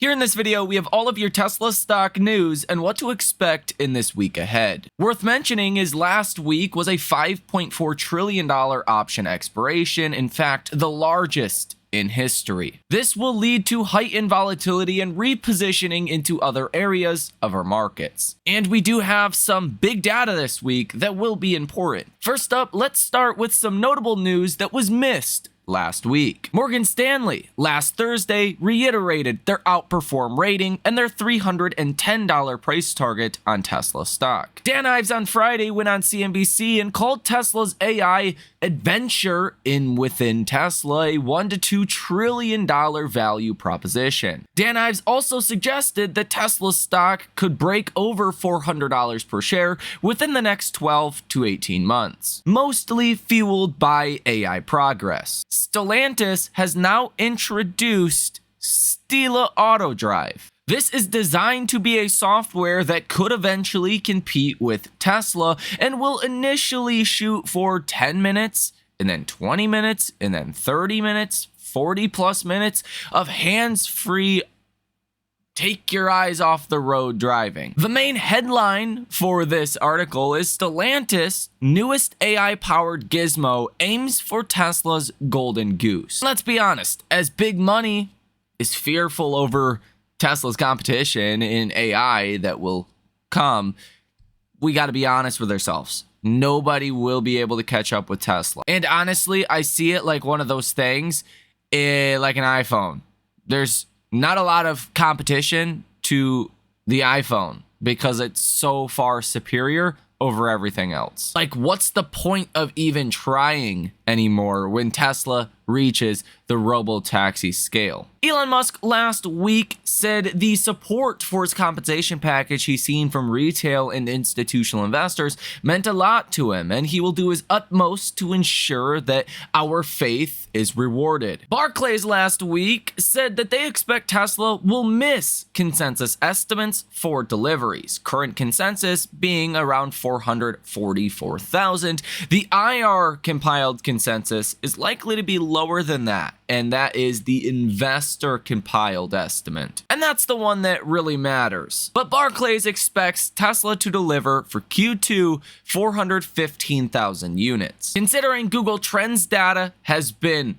Here in this video, we have all of your Tesla stock news and what to expect in this week ahead. Worth mentioning is last week was a $5.4 trillion option expiration, in fact, the largest in history. This will lead to heightened volatility and repositioning into other areas of our markets. And we do have some big data this week that will be important. First up, let's start with some notable news that was missed last week. Morgan Stanley last Thursday reiterated their outperform rating and their $310 price target on Tesla stock. Dan Ives on Friday went on CNBC and called Tesla's AI adventure within Tesla a $1 to $2 trillion value proposition. Dan Ives also suggested that Tesla's stock could break over $400 per share within the next 12 to 18 months, mostly fueled by AI progress. Stellantis has now introduced TSLA Auto Drive. This is designed to be a software that could eventually compete with Tesla and will initially shoot for 10 minutes and then 20 minutes and then 30 minutes, 40 plus minutes of hands-free take your eyes off the road driving. The main headline for this article is Stellantis' newest AI-powered gizmo aims for Tesla's golden goose. Let's be honest, as big money is fearful over Tesla's competition in AI that will come, we got to be honest with ourselves. Nobody will be able to catch up with Tesla. And honestly, I see it like one of those things, like an iPhone. There's not a lot of competition to the iPhone because it's so far superior over everything else. Like, what's the point of even trying anymore when Tesla reaches the robo-taxi scale? Elon Musk last week said the support for his compensation package he's seen from retail and institutional investors meant a lot to him, and he will do his utmost to ensure that our faith is rewarded. Barclays last week said that they expect Tesla will miss consensus estimates for deliveries, current consensus being around 444,000. The IR compiled consensus is likely to be lower than that, and that is the investor compiled estimate. And that's the one that really matters. But Barclays expects Tesla to deliver for Q2 415,000 units. Considering Google Trends data has been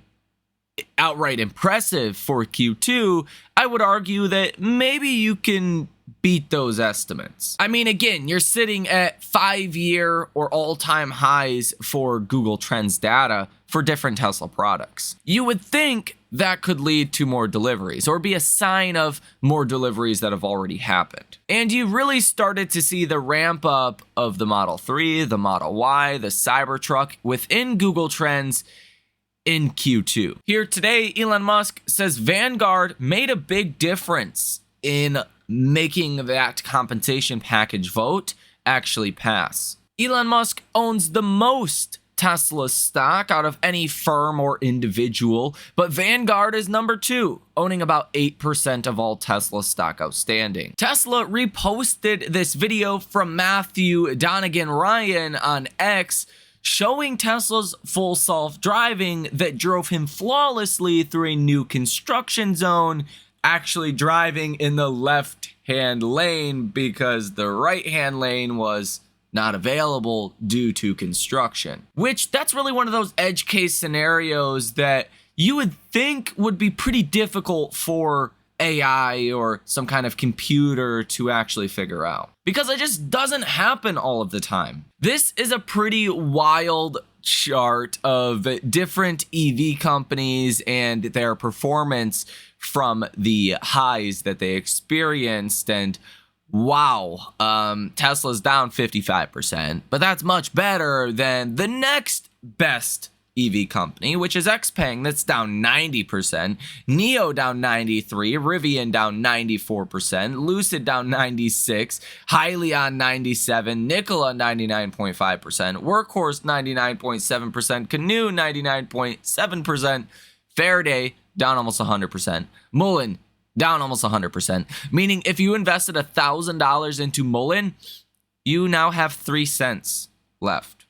outright impressive for Q2, I would argue that maybe you can beat those estimates. I mean, again, you're sitting at 5-year or all-time highs for Google Trends data for different Tesla products. You would think that could lead to more deliveries or be a sign of more deliveries that have already happened. And you really started to see the ramp up of the Model 3, the Model Y, the Cybertruck within Google Trends in Q2. Here today, Elon Musk says Vanguard made a big difference in making that compensation package vote actually pass. Elon Musk owns the most Tesla stock out of any firm or individual, but Vanguard is number 2, owning about 8% of all Tesla stock outstanding. Tesla reposted this video from Matthew Donegan Ryan on X, showing Tesla's full self-driving that drove him flawlessly through a new construction zone, actually driving in the left-hand lane because the right-hand lane was not available due to construction. Which, that's really one of those edge case scenarios that you would think would be pretty difficult for AI or some kind of computer to actually figure out, because it just doesn't happen all of the time. This is a pretty wild chart of different EV companies and their performance from the highs that they experienced, and wow, Tesla's down 55%, but that's much better than the next best EV company, which is XPeng, that's down 90%, NIO down 93%, Rivian down 94%, Lucid down 96%, Hyliion 97%, Nikola 99.5%, Workhorse 99.7%, Canoo 99.7%, Faraday down almost 100%, Mullen down almost 100%, meaning if you invested $1,000 into Mullen, you now have 3 cents left.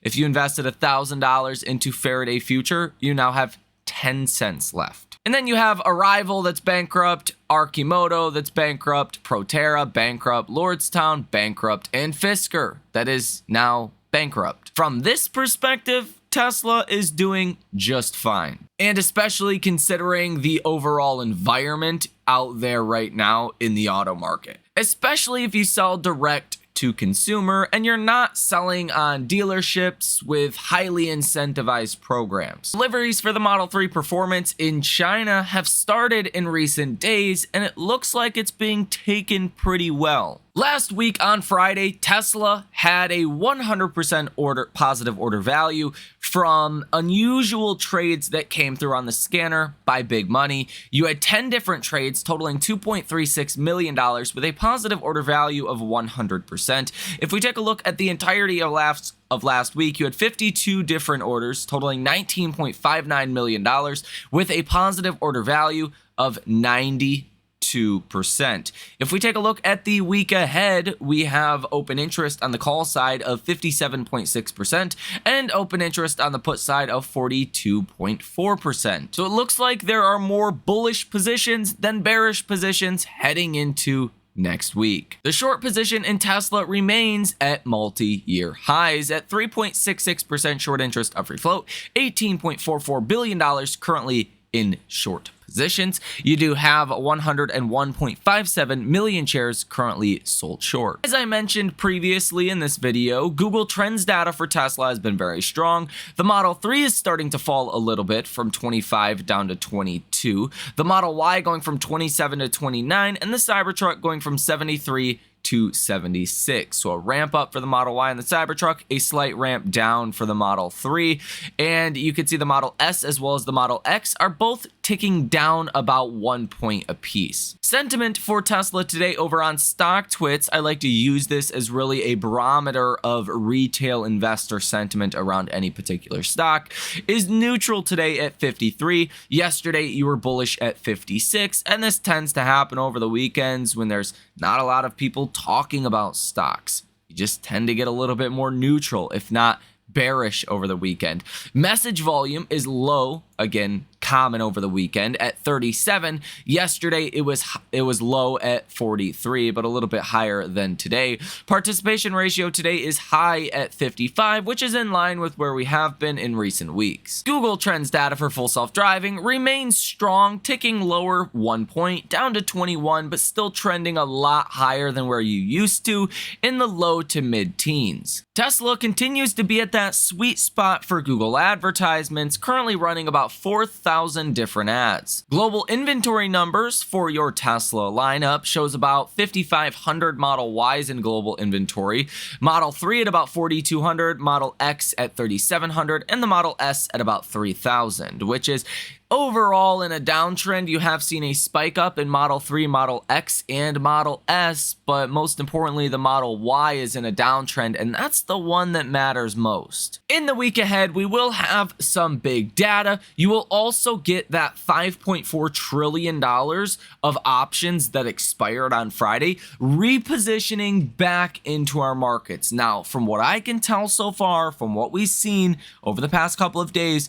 If you invested $1,000 into Faraday Future, you now have 10 cents left. And then you have Arrival that's bankrupt, Archimoto that's bankrupt, Proterra bankrupt, Lordstown bankrupt, and Fisker that is now bankrupt. From this perspective, Tesla is doing just fine. And especially considering the overall environment out there right now in the auto market. Especially if you sell direct to consumer and you're not selling on dealerships with highly incentivized programs. Deliveries for the Model 3 Performance in China have started in recent days, and it looks like it's being taken pretty well. Last week on Friday, Tesla had a 100% positive order value from unusual trades that came through on the scanner by big money. You had 10 different trades totaling $2.36 million with a positive order value of 100%. If we take a look at the entirety of last week, you had 52 different orders totaling $19.59 million with a positive order value of 92%. If we take a look at the week ahead, we have open interest on the call side of 57.6% and open interest on the put side of 42.4%. So it looks like there are more bullish positions than bearish positions heading into next week. The short position in Tesla remains at multi-year highs at 3.66% short interest of free float, $18.44 billion currently in short positions. You do have 101.57 million shares currently sold short. As I mentioned previously in this video, Google Trends data for Tesla has been very strong. The Model 3 is starting to fall a little bit from 25 down to 22. The Model Y going from 27 to 29, and the Cybertruck going from 73 to 76. So a ramp up for the Model Y and the Cybertruck, a slight ramp down for the Model 3. And you can see the Model S as well as the Model X are both ticking down about 1 point apiece. Sentiment for Tesla today over on StockTwits, I like to use this as really a barometer of retail investor sentiment around any particular stock, is neutral today at 53. Yesterday you were bullish at 56, and this tends to happen over the weekends when there's not a lot of people talking about stocks. You just tend to get a little bit more neutral, if not bearish over the weekend. Message volume is low, again, common over the weekend at 37. Yesterday it was low at 43, but a little bit higher than today. Participation ratio today is high at 55, which is in line with where we have been in recent weeks. Google Trends data for full self-driving remains strong, ticking lower 1 point down to 21, but still trending a lot higher than where you used to in the low to mid-teens. Tesla continues to be at that sweet spot for Google advertisements, currently running about 4,000 different ads. Global inventory numbers for your Tesla lineup shows about 5,500 Model Ys in global inventory, Model 3 at about 4,200, Model X at 3,700, and the Model S at about 3,000, which is overall in a downtrend. You have seen a spike up in Model 3, Model X, and Model S, but most importantly, the Model Y is in a downtrend, and that's the one that matters most. In the week ahead, we will have some big data. You will also get that $5.4 trillion of options that expired on Friday, repositioning back into our markets. Now, from what I can tell so far, from what we've seen over the past couple of days,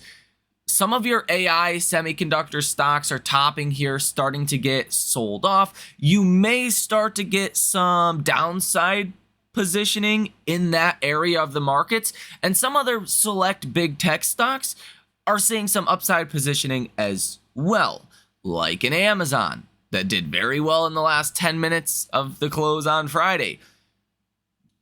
some of your AI semiconductor stocks are topping here, starting to get sold off. You may start to get some downside positioning in that area of the markets, and some other select big tech stocks are seeing some upside positioning as well, like an Amazon that did very well in the last 10 minutes of the close on Friday.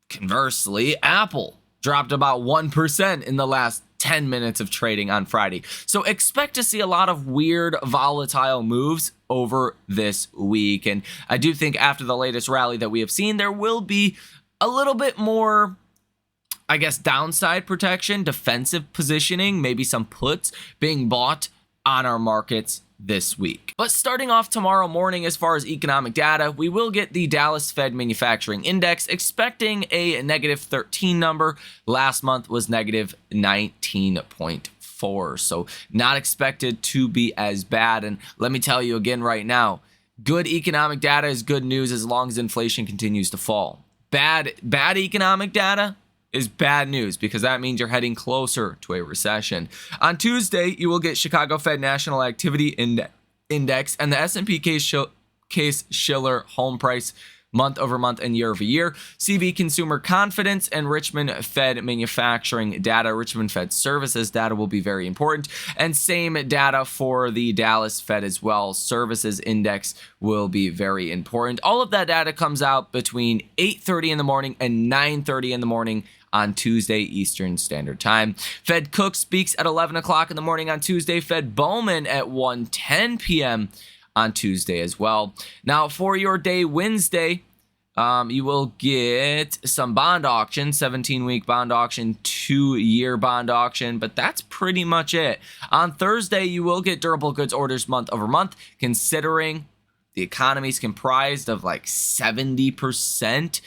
Conversely, Apple dropped about 1% in the last 10 minutes of trading on Friday. So expect to see a lot of weird, volatile moves over this week. And I do think after the latest rally that we have seen, there will be a little bit more, I guess, downside protection, defensive positioning, maybe some puts being bought on our markets this week. But starting off tomorrow morning, as far as economic data, we will get the Dallas Fed Manufacturing Index, expecting a negative 13 number. Last month was negative 19.4, so not expected to be as bad. And let me tell you again right now, good economic data is good news as long as inflation continues to fall. Bad economic data is bad news, because that means you're heading closer to a recession. On Tuesday, you will get Chicago Fed National Activity index and the S&P Case-Shiller home price month over month and year over year, CV consumer confidence, and Richmond Fed manufacturing data. Richmond Fed services data will be very important, and same data for the Dallas Fed as well. Services index will be very important. All of that data comes out between 8:30 in the morning and 9:30 in the morning on Tuesday Eastern Standard Time. Fed Cook speaks at 11 o'clock in the morning on Tuesday. Fed Bowman at 1:10 p.m. on Tuesday as well. Now, for your day Wednesday, you will get some bond auction, 17-week bond auction, 2-year bond auction, but that's pretty much it. On Thursday, you will get durable goods orders month over month, considering the economy is comprised of like 70%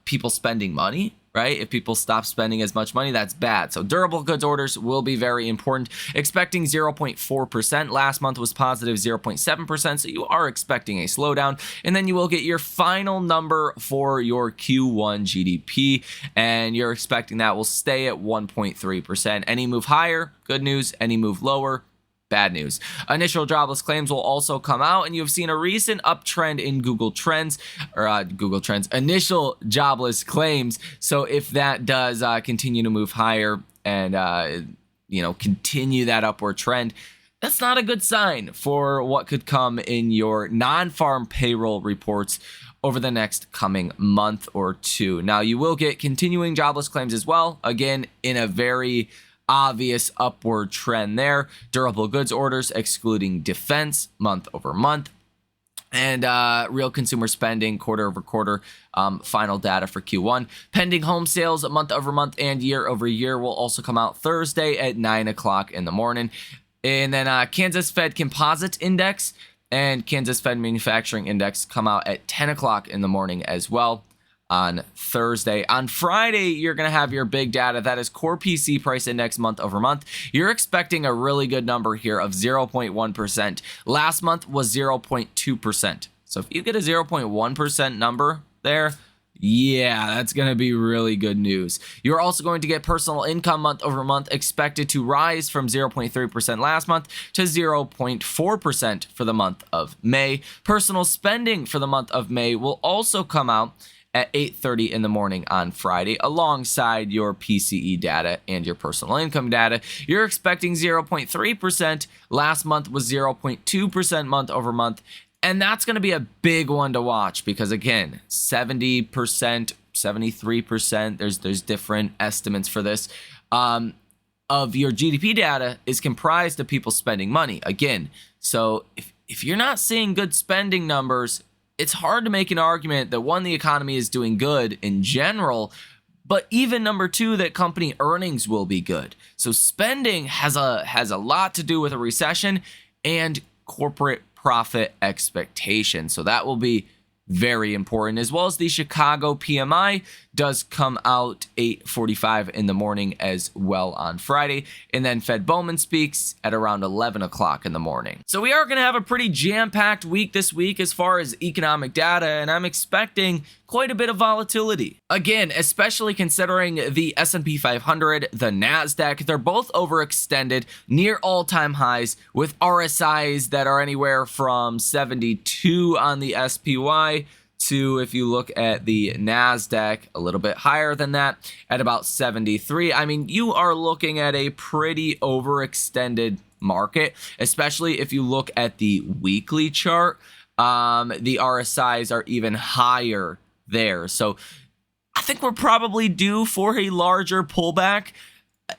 people spending money. Right? If people stop spending as much money, that's bad. So durable goods orders will be very important. Expecting 0.4%. Last month was positive 0.7%. So you are expecting a slowdown. And then you will get your final number for your Q1 GDP. And you're expecting that will stay at 1.3%. Any move higher, good news. Any move lower, bad news. Initial jobless claims will also come out, and you've seen a recent uptrend in Google Trends, initial jobless claims. So if that does continue to move higher and continue that upward trend, that's not a good sign for what could come in your non-farm payroll reports over the next coming month or two. Now, you will get continuing jobless claims as well, again, in a very obvious upward trend there. Durable goods orders, excluding defense, month over month. And real consumer spending, quarter over quarter, final data for Q1. Pending home sales, month over month and year over year, will also come out Thursday at 9 o'clock in the morning. And then Kansas Fed Composite Index and Kansas Fed Manufacturing Index come out at 10 o'clock in the morning as well on Thursday. On Friday, you're going to have your big data. That is core PC price index month over month. You're expecting a really good number here of 0.1%. Last month was 0.2%. So if you get a 0.1% number there, yeah, that's going to be really good news. You're also going to get personal income month over month expected to rise from 0.3% last month to 0.4% for the month of May. Personal spending for the month of May will also come out at 8:30 in the morning on Friday, alongside your PCE data and your personal income data. You're expecting 0.3%. Last month was 0.2% month over month. And that's going to be a big one to watch because, again, 70%, 73%, there's different estimates for this, of your GDP data is comprised of people spending money. Again, so if you're not seeing good spending numbers, it's hard to make an argument that, one, the economy is doing good in general, but even number two, that company earnings will be good. So spending has a lot to do with a recession and corporate profit expectation. So that will be very important, as well as the Chicago PMI does come out 8:45 in the morning as well on Friday. And then Fed Bowman speaks at around 11 o'clock in the morning. So we are going to have a pretty jam-packed week this week as far as economic data, and I'm expecting quite a bit of volatility. Again, especially considering the S&P 500, the NASDAQ, they're both overextended near all-time highs with RSIs that are anywhere from 72 on the SPY to, if you look at the NASDAQ, a little bit higher than that at about 73. I mean, you are looking at a pretty overextended market, especially if you look at the weekly chart. The RSIs are even higher there. So I think we're probably due for a larger pullback,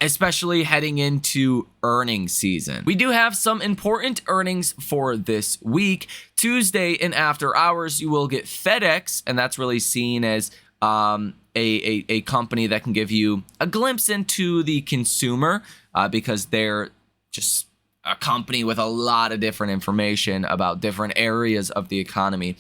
especially heading into earnings season. We do have some important earnings for this week. Tuesday in after hours, you will get FedEx, and that's really seen as a company that can give you a glimpse into the consumer because they're just a company with a lot of different information about different areas of the economy.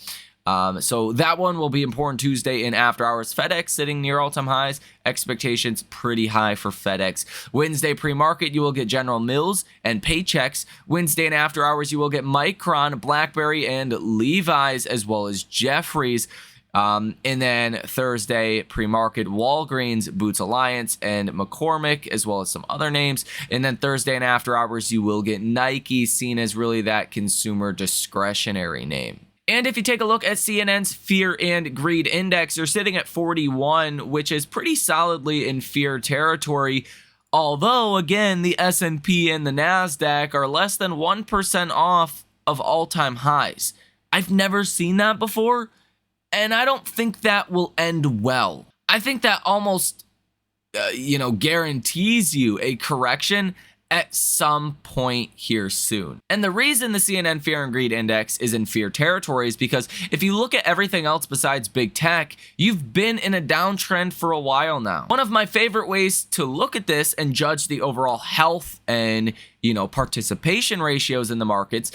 So that one will be important Tuesday in after hours. FedEx sitting near all-time highs. Expectations pretty high for FedEx. Wednesday pre-market, you will get General Mills and Paychex. Wednesday in after hours, you will get Micron, BlackBerry, and Levi's, as well as Jeffries. And then Thursday, pre-market, Walgreens, Boots Alliance, and McCormick, as well as some other names. And then Thursday and after hours, you will get Nike, seen as really that consumer discretionary name. And if you take a look at CNN's Fear and Greed Index, you're sitting at 41, which is pretty solidly in fear territory. Although, again, the S&P and the NASDAQ are less than 1% off of all-time highs. I've never seen that before, and I don't think that will end well. I think that almost, guarantees you a correction at some point here soon. And the reason the CNN Fear and Greed Index is in fear territory is because if you look at everything else besides big tech, you've been in a downtrend for a while now. One of my favorite ways to look at this and judge the overall health and, participation ratios in the markets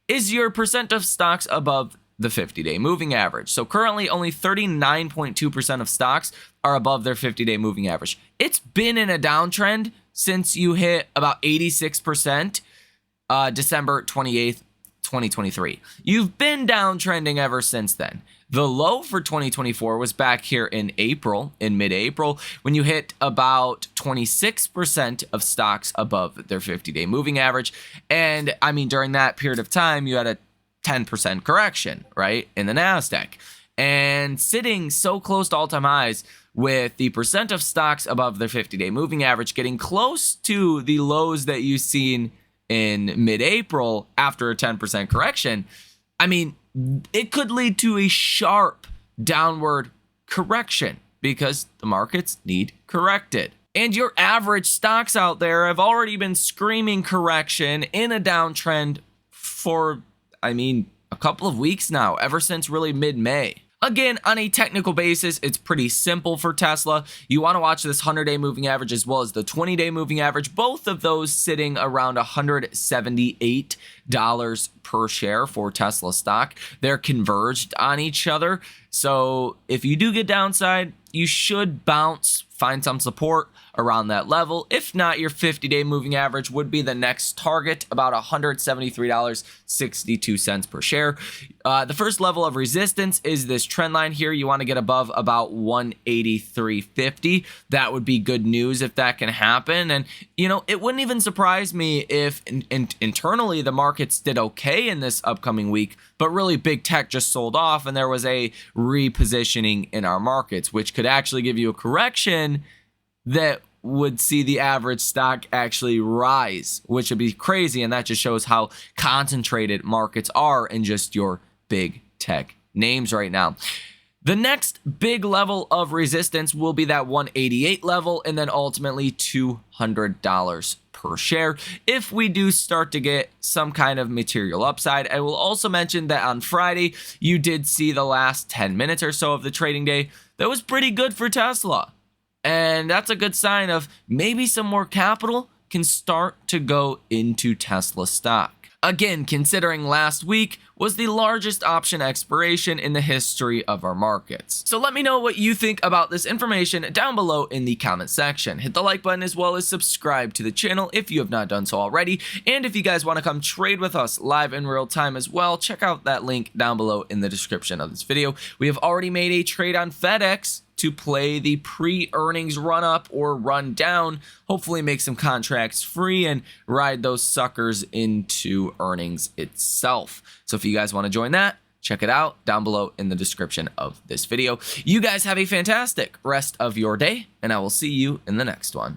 is your percent of stocks above the 50-day moving average. So currently only 39.2% of stocks are above their 50-day moving average. It's been in a downtrend since you hit about 86% December 28th, 2023. You've been downtrending ever since then. The low for 2024 was back here in mid-April, when you hit about 26% of stocks above their 50-day moving average. And I mean, during that period of time, you had a 10% correction, right, in the NASDAQ. And sitting so close to all-time highs with the percent of stocks above their 50-day moving average getting close to the lows that you've seen in mid-April after a 10% correction, I mean, it could lead to a sharp downward correction because the markets need corrected. And your average stocks out there have already been screaming correction in a downtrend for, a couple of weeks now, ever since really mid-May. Again, on a technical basis, it's pretty simple for Tesla. You want to watch this 100-day moving average as well as the 20-day moving average, both of those sitting around $178 per share for Tesla stock. They're converged on each other. So if you do get downside, you should bounce, find some support around that level. If not, your 50-day moving average would be the next target, about $173.62 per share. The first level of resistance is this trend line here. You want to get above about 183.50. That would be good news if that can happen. And, it wouldn't even surprise me if internally the markets did okay in this upcoming week, but really big tech just sold off and there was a repositioning in our markets, which could actually give you a correction that would see the average stock actually rise, which would be crazy. And that just shows how concentrated markets are in just your big tech names right now. The next big level of resistance will be that 188 level and then ultimately $200 per share if we do start to get some kind of material upside. I will also mention that on Friday, you did see the last 10 minutes or so of the trading day. That was pretty good for Tesla. And that's a good sign of maybe some more capital can start to go into Tesla stock. Again, considering last week was the largest option expiration in the history of our markets. So let me know what you think about this information down below in the comment section. Hit the like button as well as subscribe to the channel if you have not done so already. And if you guys want to come trade with us live in real time as well, check out that link down below in the description of this video. We have already made a trade on FedEx to play the pre-earnings run up or run down, hopefully make some contracts free and ride those suckers into earnings itself. So if you guys want to join that, check it out down below in the description of this video. You guys have a fantastic rest of your day, and I will see you in the next one.